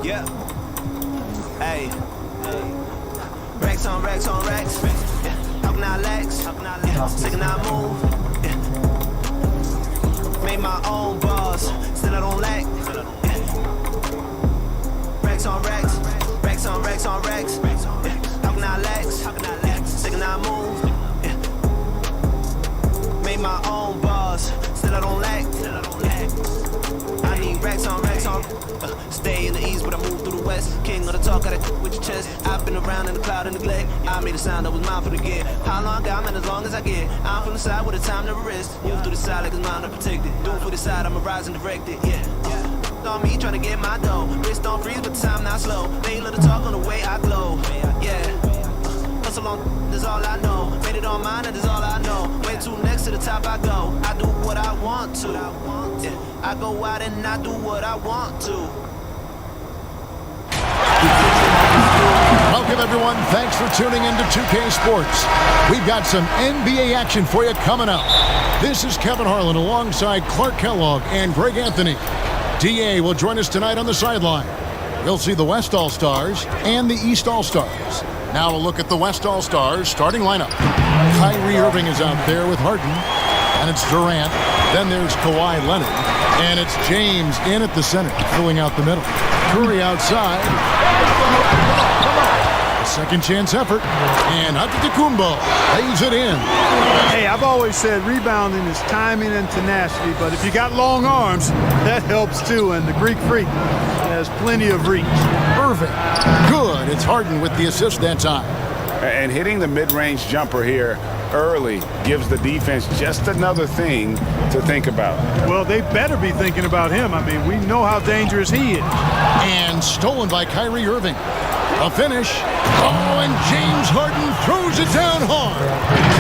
Yeah. Hey. Racks on racks on racks. Yeah. How can I lax? Yeah. Sick and I move. Yeah. Made my own bars. Still I don't lack. Yeah. Racks on racks. Racks on racks on racks. Yeah. How can I lax? Yeah. Sick and I move. Yeah. Made my own bars. Still I don't lack. I need racks on racks on. Stay in the east, but I move through the west. King of the talk, gotta with your chest. I've been around in the cloud and neglect. I made a sound that was mine for the get. How long got man as long as I get. I'm from the side with a time to rest. Move through the side like it's mine to protect it. Do it for the side, I'ma rise and direct it. Yeah. On me trying to get my dough. Wrist don't freeze, but the time not slow. They ain't let the talk on the way I glow. Yeah. Hustle on, that's all I know. Made it on mine, and that's all I know. Way too next to the top I go. I do what I want to. Yeah. I go out and I do what I want to. Welcome, everyone. Thanks for tuning in to 2K Sports. We've got some NBA action for you coming up. This is Kevin Harlan alongside Clark Kellogg and Greg Anthony. DA will join us tonight on the sideline. We'll see the West All-Stars and the East All-Stars. Now a look at the West All-Stars starting lineup. Kyrie Irving is out there with Harden, and it's Durant. Then there's Kawhi Leonard, and it's James in at the center, filling out the middle. Curry outside. A second chance effort, and Antetokounmpo lays it in. Hey, I've always said rebounding is timing and tenacity, but if you got long arms, that helps too, and the Greek Freak has plenty of reach. Irving, good. It's Harden with the assist that time. And hitting the mid-range jumper here early gives the defense just another thing to think about. Well, they better be thinking about him. I mean, we know how dangerous he is. And stolen by Kyrie Irving. A finish. Oh, and James Harden throws it down hard.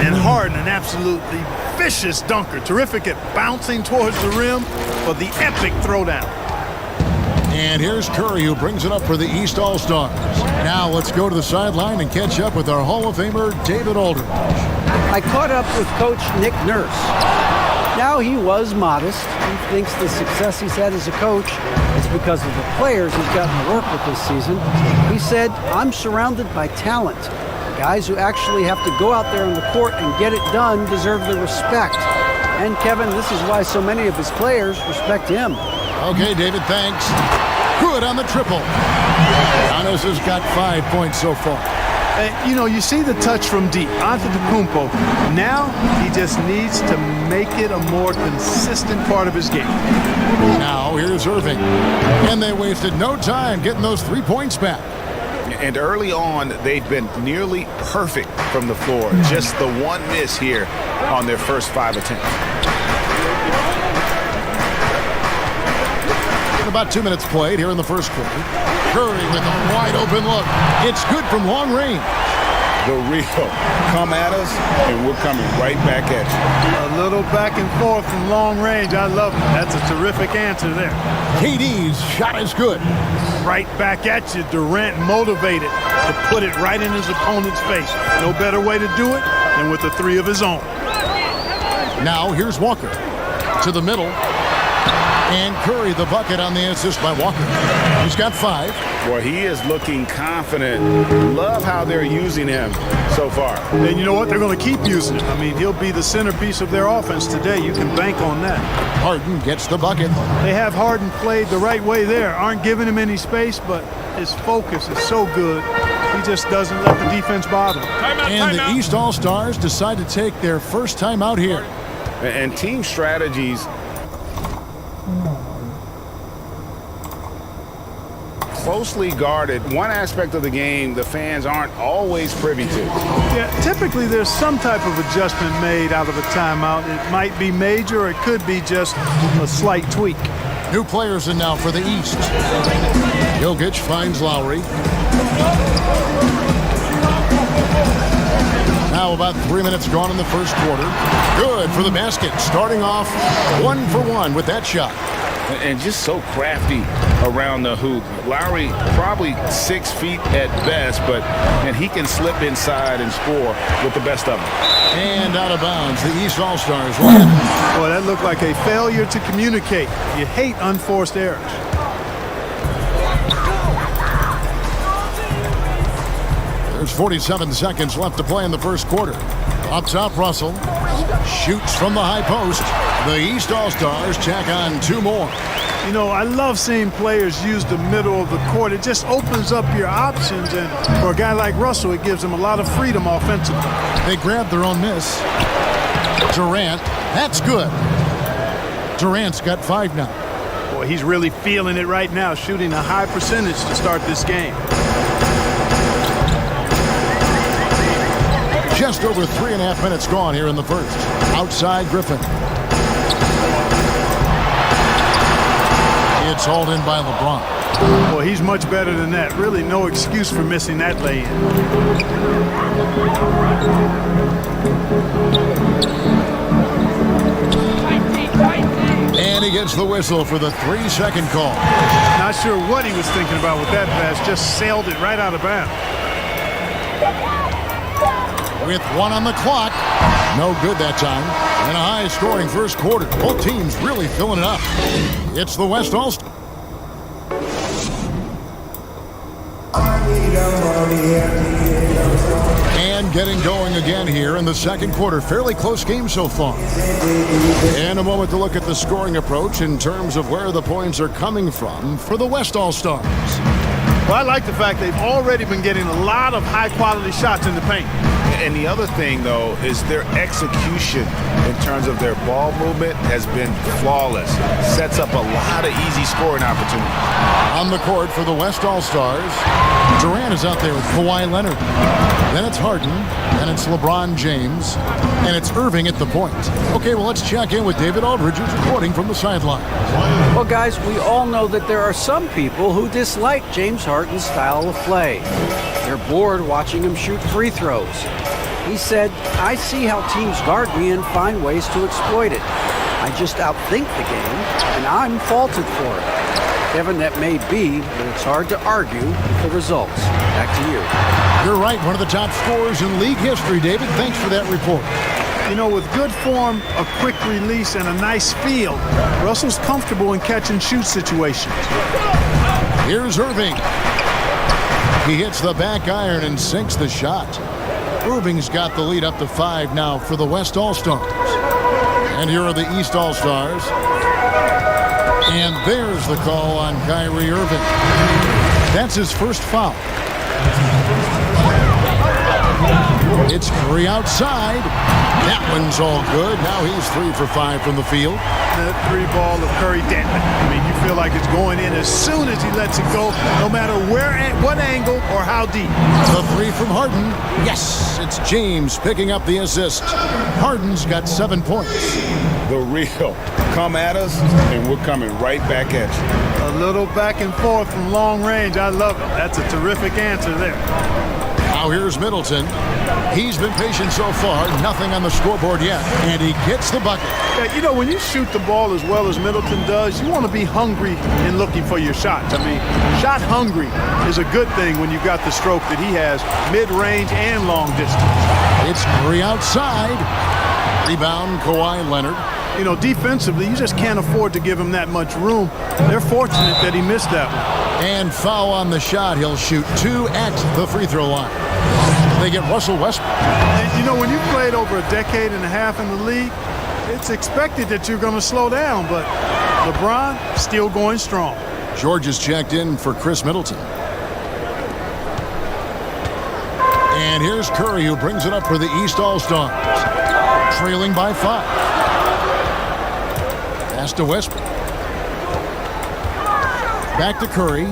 And Harden, an absolutely vicious dunker. Terrific at bouncing towards the rim for the epic throwdown. And here's Curry, who brings it up for the East All-Stars. Now let's go to the sideline and catch up with our Hall of Famer, David Aldridge. I caught up with Coach Nick Nurse. Now, he was modest. He thinks the success he's had as a coach is because of the players he's gotten to work with this season. He said, I'm surrounded by talent. Guys who actually have to go out there on the court and get it done deserve the respect. And, Kevin, this is why so many of his players respect him. Okay, David, thanks. Good on the triple. Giannis has got 5 points so far. You know, you see the touch from deep. Antetokounmpo. Now he just needs to make it a more consistent part of his game. Now here's Irving. And they wasted no time getting those 3 points back. And early on, they've been nearly perfect from the floor. Just the one miss here on their first 5 attempts. About 2 minutes played here in the first quarter. Curry with a wide open look. It's good from long range. The real. Come at us, and we're coming right back at you. A little back and forth from long range. I love it. That's a terrific answer there. KD's shot is good. Right back at you. Durant motivated to put it right in his opponent's face. No better way to do it than with a 3 of his own. Now here's Walker to the middle. And Curry the bucket on the assist by Walker. He's got 5. Well, he is looking confident. Love how they're using him so far. And you know what? They're going to keep using him. I mean, he'll be the centerpiece of their offense today. You can bank on that. Harden gets the bucket. They have Harden played the right way there. Aren't giving him any space, but his focus is so good. He just doesn't let the defense bother him. And the East All-Stars decide to take their first time out here. And team strategies closely guarded. One aspect of the game the fans aren't always privy to. Yeah, typically there's some type of adjustment made out of a timeout. It might be major or it could be just a slight tweak. New players in now for the East. Jokic finds Lowry. Now about 3 minutes gone in the first quarter. Good for the basket. Starting off 1 for 1 with that shot. And just so crafty around the hoop. Lowry probably 6 feet at best, and he can slip inside and score with the best of them. And out of bounds, the East All-Stars win. Boy, that looked like a failure to communicate. You hate unforced errors. There's 47 seconds left to play in the first quarter. Up top, Russell shoots from the high post. The East All-Stars tack on 2 more. You know, I love seeing players use the middle of the court. It just opens up your options, and for a guy like Russell, it gives him a lot of freedom offensively. They grab their own miss. Durant, that's good. Durant's got 5 now. Boy, he's really feeling it right now, shooting a high percentage to start this game. Just over 3.5 minutes gone here in the first. Outside Griffin. It's hauled in by LeBron. Well, he's much better than that. Really no excuse for missing that lay-in. And he gets the whistle for the 3-second call. Not sure what he was thinking about with that pass. Just sailed it right out of bounds. With 1 on the clock. No good that time. And a high-scoring first quarter. Both teams really filling it up. It's the West All-Stars. And getting going again here in the second quarter. Fairly close game so far. And a moment to look at the scoring approach in terms of where the points are coming from for the West All-Stars. Well, I like the fact they've already been getting a lot of high-quality shots in the paint. And the other thing, though, is their execution in terms of their ball movement has been flawless. Sets up a lot of easy scoring opportunities. On the court for the West All-Stars, Durant is out there with Kawhi Leonard. Then it's Harden, then it's LeBron James, and it's Irving at the point. Okay, well, let's check in with David Aldridge, who's reporting from the sideline. Well, guys, we all know that there are some people who dislike James Harden's style of play. They're bored watching him shoot free throws. He said, "I see how teams guard me and find ways to exploit it. I just outthink the game, and I'm faulted for it." Kevin, that may be, but it's hard to argue with the results. Back to you. You're right, one of the top scorers in league history, David. Thanks for that report. You know, with good form, a quick release, and a nice feel, Russell's comfortable in catch-and-shoot situations. Here's Irving. He hits the back iron and sinks the shot. Irving's got the lead up to 5 now for the West All-Stars. And here are the East All-Stars. And there's the call on Kyrie Irving. That's his first foul. It's Curry outside. That one's all good. Now he's 3 for 5 from the field. That 3 ball of Curry dead. I mean, you feel like it's going in as soon as he lets it go, no matter where, what angle, or how deep. The 3 from Harden. Yes, it's James picking up the assist. Harden's got 7 points. The real. Come at us, and we're coming right back at you. A little back and forth from long range. I love it. That's a terrific answer there. Now here's Middleton. He's been patient so far. Nothing on the scoreboard yet. And he gets the bucket. Yeah, you know, when you shoot the ball as well as Middleton does, you want to be hungry in looking for your shots. I mean, shot hungry is a good thing when you've got the stroke that he has, mid-range and long distance. It's Curry outside. Rebound, Kawhi Leonard. You know, defensively, you just can't afford to give him that much room. They're fortunate that he missed that one. And foul on the shot. He'll shoot 2 at the free throw line. They get Russell Westbrook. And, you know, when you've played over a decade and a half in the league, it's expected that you're going to slow down, but LeBron still going strong. George is checked in for Chris Middleton. And here's Curry, who brings it up for the East All-Stars. Trailing by 5. Pass to Westbrook. Back to Curry.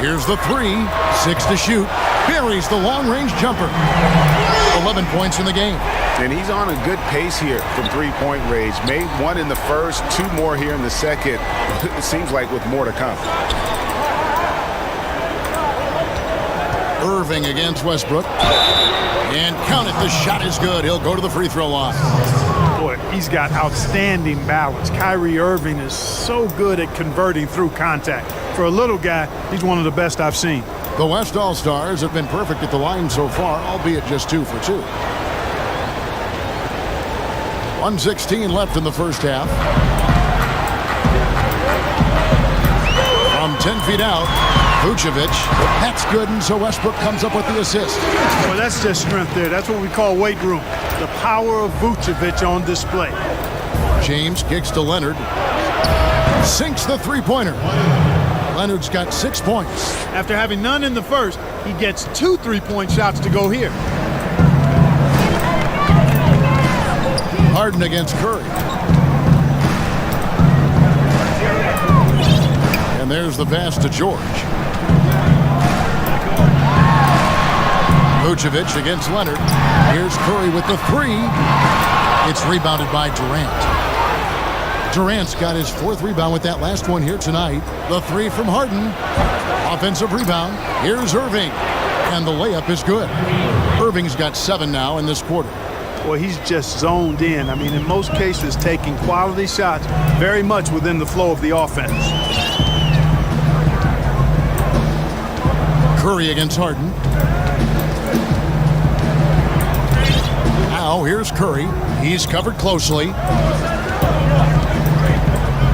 Here's the 3. 6 to shoot. Buries the long-range jumper. 11 points in the game. And he's on a good pace here from three-point range. Made 1 in the first, 2 more here in the second. It seems like with more to come. Irving against Westbrook. And count it. The shot is good. He'll go to the free throw line. Boy, he's got outstanding balance. Kyrie Irving is so good at converting through contact. For a little guy, he's one of the best I've seen. The West All-Stars have been perfect at the line so far, albeit just 2 for 2. 1:16 left in the first half. From 10 feet out, Vucevic, that's good, and so Westbrook comes up with the assist. Well, that's just strength there. That's what we call weight room. The power of Vucevic on display. James kicks to Leonard. Sinks the three-pointer. Leonard's got 6 points. After having none in the first, he gets 2 3-point shots to go here. Harden against Curry. And there's the pass to George. Vucevic against Leonard. Here's Curry with the three. It's rebounded by Durant. Durant's got his 4th rebound with that last one here tonight. The three from Harden. Offensive rebound. Here's Irving. And the layup is good. Irving's got 7 now in this quarter. Well, he's just zoned in. I mean, in most cases, taking quality shots very much within the flow of the offense. Curry against Harden. Now here's Curry. He's covered closely.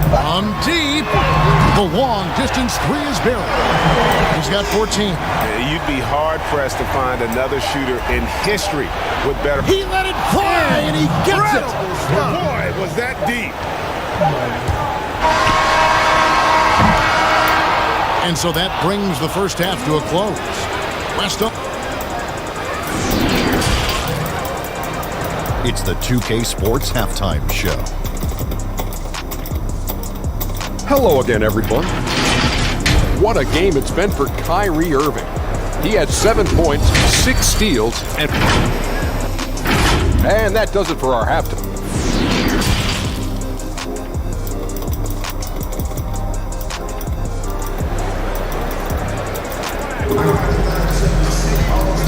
From deep. The long distance three is barely. He's got 14. You'd be hard-pressed to find another shooter in history with better... He let it fly, and he gets it. Boy, was that deep. And so that brings the first half to a close. Rest up. It's the 2K Sports Halftime Show. Hello again, everyone. What a game it's been for Kyrie Irving. He had 7 points, 6 steals, and that does it for our halftime.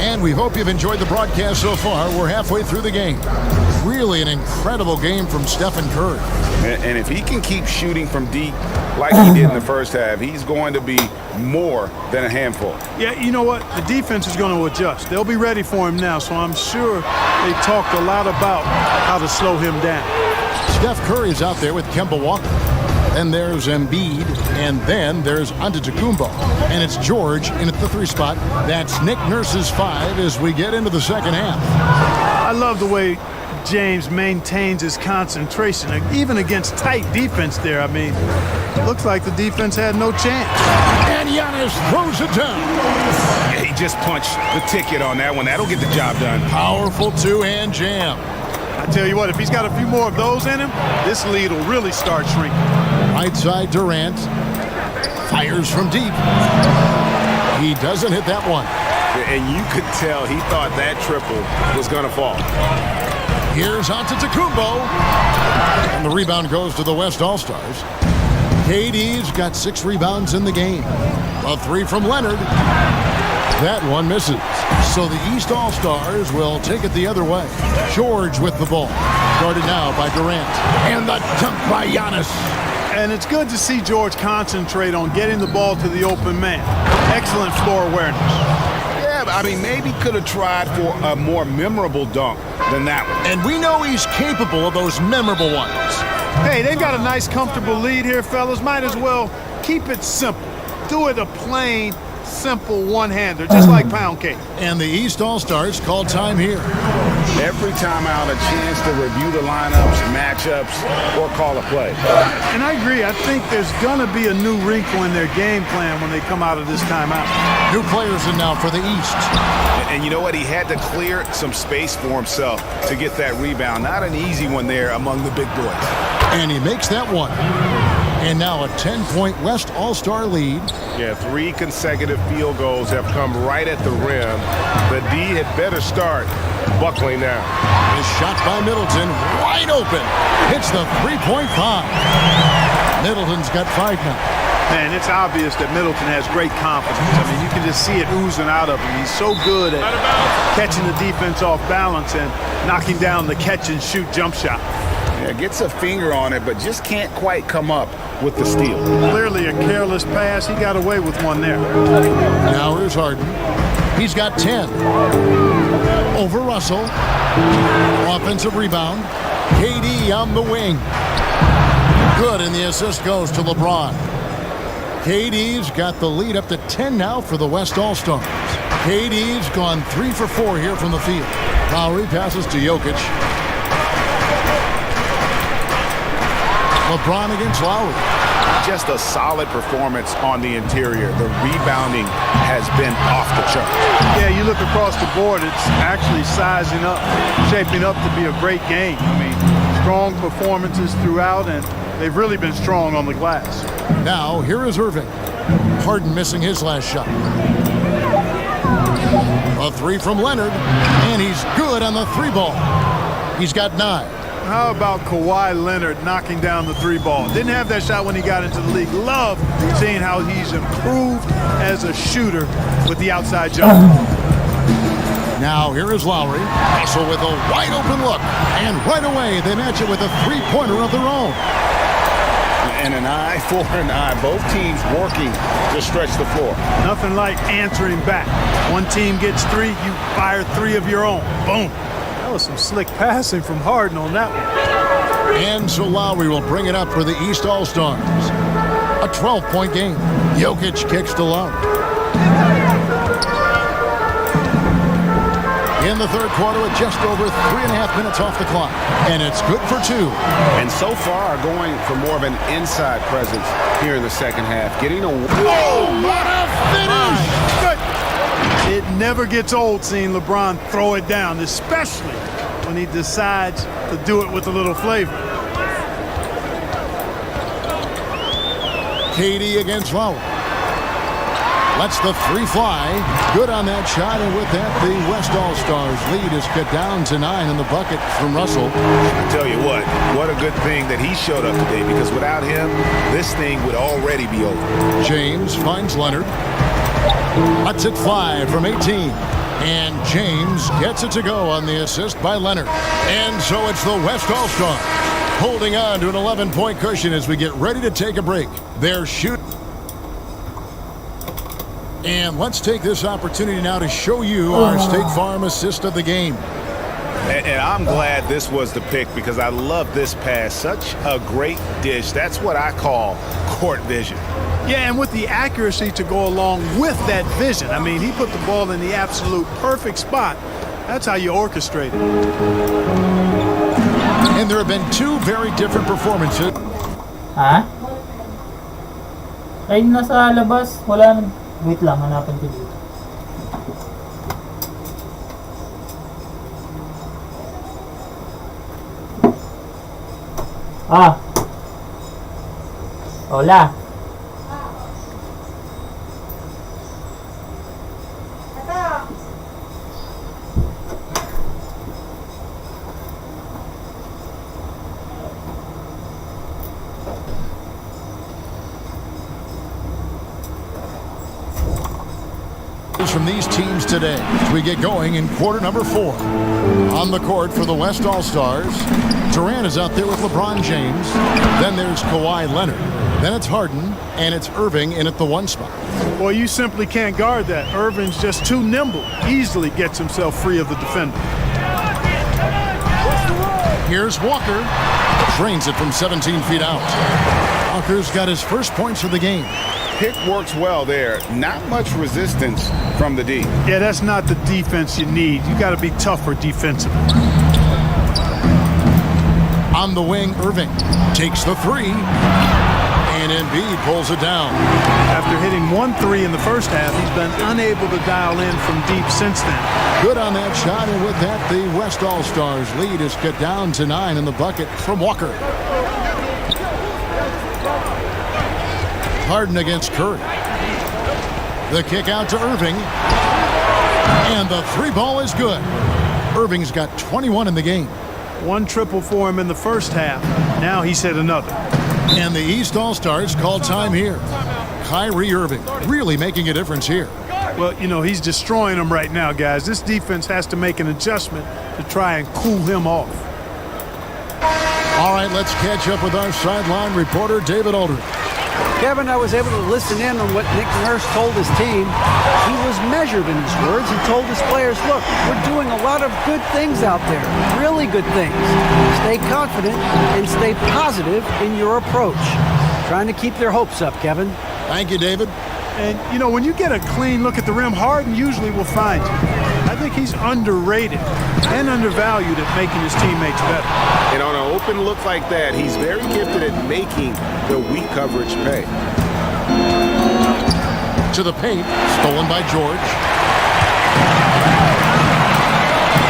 And we hope you've enjoyed the broadcast so far. We're halfway through the game. Really an incredible game from Stephen Curry. And if he can keep shooting from deep like he did in the first half, he's going to be more than a handful. Yeah, you know what? The defense is going to adjust. They'll be ready for him now, so I'm sure they talked a lot about how to slow him down. Steph Curry is out there with Kemba Walker. Then there's Embiid, and then there's Antetokounmpo. And it's George in at the 3 spot. That's Nick Nurse's 5 as we get into the second half. I love the way James maintains his concentration, even against tight defense there. I mean, looks like the defense had no chance. And Giannis throws it down. Yeah, he just punched the ticket on that one. That'll get the job done. Powerful two-hand jam. I tell you what, if he's got a few more of those in him, this lead will really start shrinking. Right side Durant. Fires from deep. He doesn't hit that one. And you could tell he thought that triple was going to fall. Here's Antetokounmpo. And the rebound goes to the West All-Stars. KD's got 6 rebounds in the game. A 3 from Leonard. That one misses. So the East All-Stars will take it the other way. George with the ball. Guarded now by Durant. And the dunk by Giannis. And it's good to see George concentrate on getting the ball to the open man. Excellent floor awareness. Yeah, I mean, maybe could have tried for a more memorable dunk than that one. And we know he's capable of those memorable ones. Hey, they've got a nice, comfortable lead here, fellas. Might as well keep it simple. Do it a plain, simple one-hander, just like pound cake. And the East All-Stars call time here. Every time out, a chance to review the lineups, matchups, or call a play. And I agree. I think there's going to be a new wrinkle in their game plan when they come out of this timeout. New players in now for the East. And you know what? He had to clear some space for himself to get that rebound. Not an easy one there among the big boys. And he makes that one. And now a 10-point West All-Star lead. Yeah, 3 consecutive field goals have come right at the rim. The D had better start buckling now. His shot by Middleton, wide open. Hits the 3-point bomb. Middleton's got 5 now. Man, it's obvious that Middleton has great confidence. I mean, you can just see it oozing out of him. He's so good at catching the defense off balance and knocking down the catch-and-shoot jump shot. Yeah, gets a finger on it, but just can't quite come up with the steal. Clearly a careless pass. He got away with one there. Now here's Harden. He's got 10. Over Russell. Offensive rebound. KD on the wing. Good, and the assist goes to LeBron. KD's got the lead up to 10 now for the West All-Stars. KD's gone 3 for 4 here from the field. Lowry passes to Jokic. LeBron against Lowry. Just a solid performance on the interior. The rebounding has been off the chart. Yeah, you look across the board, it's actually sizing up, shaping up to be a great game. I mean, strong performances throughout, and they've really been strong on the glass. Now, here is Irving. Harden missing his last shot. A 3 from Leonard, and he's good on the 3 ball. He's got 9. How about Kawhi Leonard knocking down the 3 ball? Didn't have that shot when he got into the league. Love seeing how he's improved as a shooter with the outside jump. Now here is Lowry. Hustle with a wide open look. And right away they match it with a 3-pointer of their own. And an eye for an eye. Both teams working to stretch the floor. Nothing like answering back. One team gets 3, you fire 3 of your own. Boom. That was some slick passing from Harden on that one. And so Lowry will bring it up for the East All-Stars. A 12-point game. Jokic kicks to Lowry. In the third quarter with just over 3.5 minutes off the clock. And it's good for 2. And so far going for more of an inside presence here in the second half. Getting a... Oh, what a finish! Good. It never gets old seeing LeBron throw it down, especially when he decides to do it with a little flavor. KD against Lowry. Lets the 3 fly. Good on that shot, and with that, the West All-Stars lead is cut down to 9 in the bucket from Russell. I tell you what a good thing that he showed up today, because without him, this thing would already be over. James finds Leonard. Lets it fly from 18. And James gets it to go on the assist by Leonard. And so it's the West All-Stars holding on to an 11-point cushion as we get ready to take a break. They're shooting. And let's take this opportunity now to show you our State Farm assist of the game. And I'm glad this was the pick, because I love this pass. Such a great dish. That's what I call court vision. Yeah, and with the accuracy to go along with that vision. I mean, he put the ball in the absolute perfect spot. That's how you orchestrate it. And there have been 2 very different performances. Ha? Ay, nasa labas. Wala na. Wait lang, hanapin ko dito. Ah. Hola. From these teams today as we get going in quarter number 4. On the court for the West All-Stars, Durant is out there with LeBron James. Then there's Kawhi Leonard. Then it's Harden, and it's Irving in at the 1 spot. Boy, you simply can't guard that. Irving's just too nimble. Easily gets himself free of the defender. Here's Walker. Drains it from 17 feet out. Walker's got his first points of the game. Pick works well there. Not much resistance from the D. Yeah, that's not the defense you need. You got to be tougher defensively. On the wing, Irving takes the 3. And Embiid pulls it down. After hitting 1 3 in the first half, he's been unable to dial in from deep since then. Good on that shot, and with that, the West All-Stars lead is cut down to 9 in the bucket from Walker. Harden against Curry. The kick out to Irving. And the 3 ball is good. Irving's got 21 in the game. 1 triple for him in the first half. Now he's hit another. And the East All-Stars call time here. Kyrie Irving really making a difference here. Well, you know, he's destroying them right now, guys. This defense has to make an adjustment to try and cool him off. All right, let's catch up with our sideline reporter, David Aldridge. Kevin, I was able to listen in on what Nick Nurse told his team. He was measured in his words. He told his players, look, we're doing a lot of good things out there, really good things. Stay confident and stay positive in your approach. Trying to keep their hopes up, Kevin. Thank you, David. And, you know, when you get a clean look at the rim, Harden usually will find you. I think he's underrated and undervalued at making his teammates better. And on an open look like that, he's very gifted at making the weak coverage pay. To the paint, stolen by George.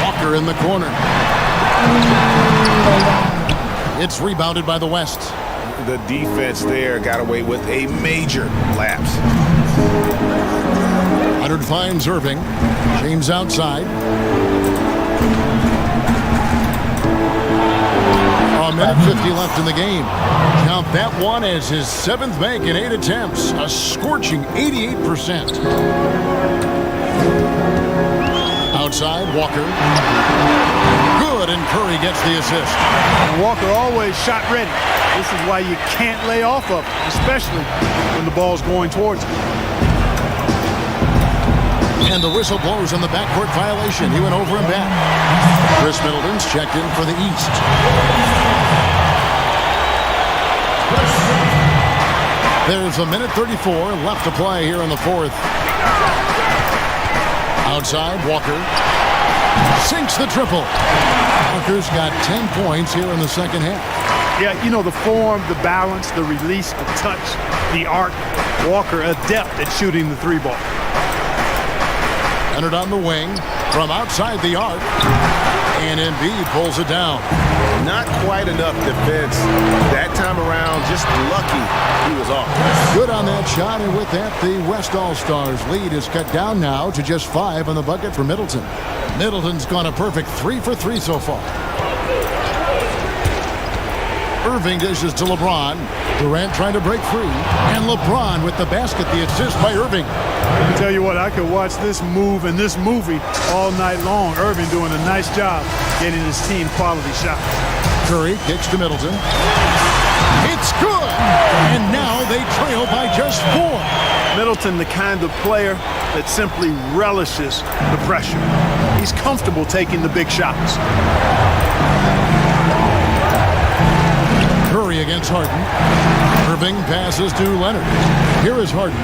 Walker in the corner. It's rebounded by the West. The defense there got away with a major lapse. Leonard finds Irving. James outside. A minute 50 left in the game. Count that one as his 7th make in 8 attempts. A scorching 88%. Outside, Walker. Good, and Curry gets the assist. And Walker always shot ready. This is why you can't lay off of him, especially when the ball's going towards him. And the whistle blows on the backcourt violation. He went over and back. Chris Middleton's checked in for the East. There's a minute 34 left to play here in the 4th. Outside, Walker sinks the triple. Walker's got 10 points here in the second half. Yeah, you know, the form, the balance, the release, the touch, the arc. Walker adept at shooting the 3-ball. Entered on the wing from outside the arc. And Embiid pulls it down. Not quite enough defense that time around. Just lucky he was off. Good on that shot, and with that, the West All-Stars lead is cut down now to just 5 on the bucket for Middleton. Middleton's gone a perfect 3 for 3 so far. Irving dishes to LeBron. Durant trying to break free. And LeBron with the basket, the assist by Irving. Let me tell you what, I could watch this move and this movie all night long. Irving doing a nice job getting his team quality shots. Curry kicks to Middleton. It's good! And now they trail by just 4. Middleton, the kind of player that simply relishes the pressure. He's comfortable taking the big shots. Curry against Harden. Irving passes to Leonard. Here is Harden.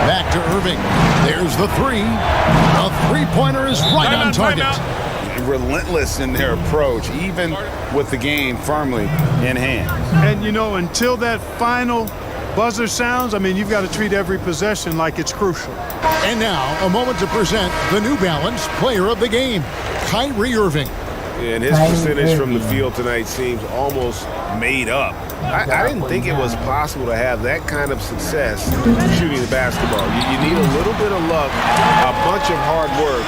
Back to Irving. There's the 3. A 3-pointer is right on target. Relentless in their approach, even with the game firmly in hand. And, you know, until that final buzzer sounds, I mean, you've got to treat every possession like it's crucial. And now, a moment to present the New Balance Player of the Game, Kyrie Irving. And his percentage from the field tonight seems almost made up. I didn't think it was possible to have that kind of success shooting the basketball. You need a little bit of luck, a bunch of hard work,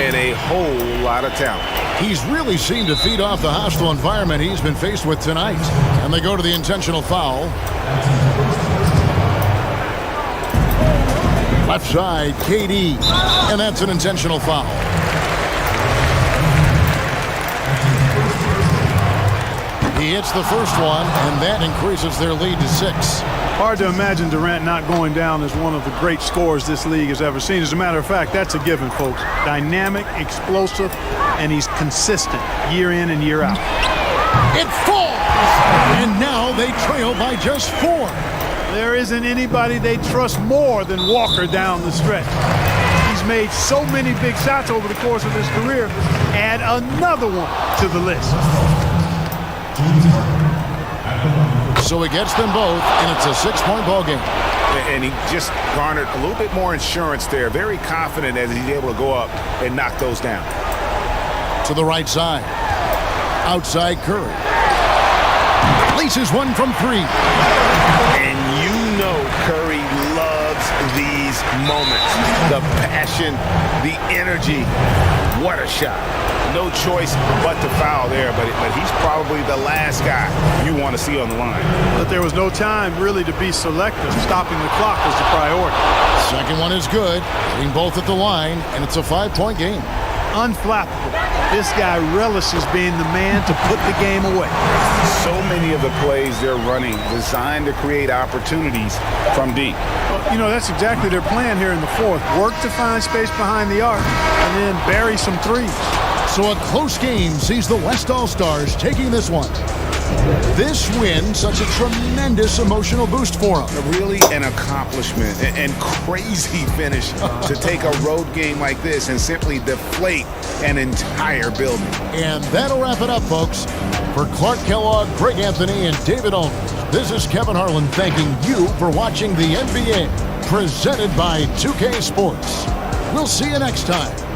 and a whole lot of talent. He's really seemed to feed off the hostile environment he's been faced with tonight. And they go to the intentional foul. Left side, KD. And that's an intentional foul. He hits the first one, and that increases their lead to 6. Hard to imagine Durant not going down as one of the great scorers this league has ever seen. As a matter of fact, that's a given, folks. Dynamic, explosive, and he's consistent year in and year out. It falls! And now they trail by just 4. There isn't anybody they trust more than Walker down the stretch. He's made so many big shots over the course of his career. Add another one to the list. So he gets them both, and it's a 6-point ball game. And he just garnered a little bit more insurance there. Very confident as he's able to go up and knock those down. To the right side. Outside Curry. Laces one from 3. And you know Curry loves these moments. The passion, the energy. What a shot. No choice but to foul there, but he's probably the last guy you want to see on the line. But there was no time really to be selective. Stopping the clock was the priority. Second one is good. Hitting both at the line, and it's a 5-point game. Unflappable. This guy relishes being the man to put the game away. So many of the plays they're running designed to create opportunities from deep. Well, you know, that's exactly their plan here in the 4th. Work to find space behind the arc and then bury some threes. So a close game sees the West All-Stars taking this one. This win, such a tremendous emotional boost for him. Really an accomplishment and crazy finish to take a road game like this and simply deflate an entire building. And that'll wrap it up, folks. For Clark Kellogg, Greg Anthony, and David Aldridge, this is Kevin Harlan thanking you for watching the NBA, presented by 2K Sports. We'll see you next time.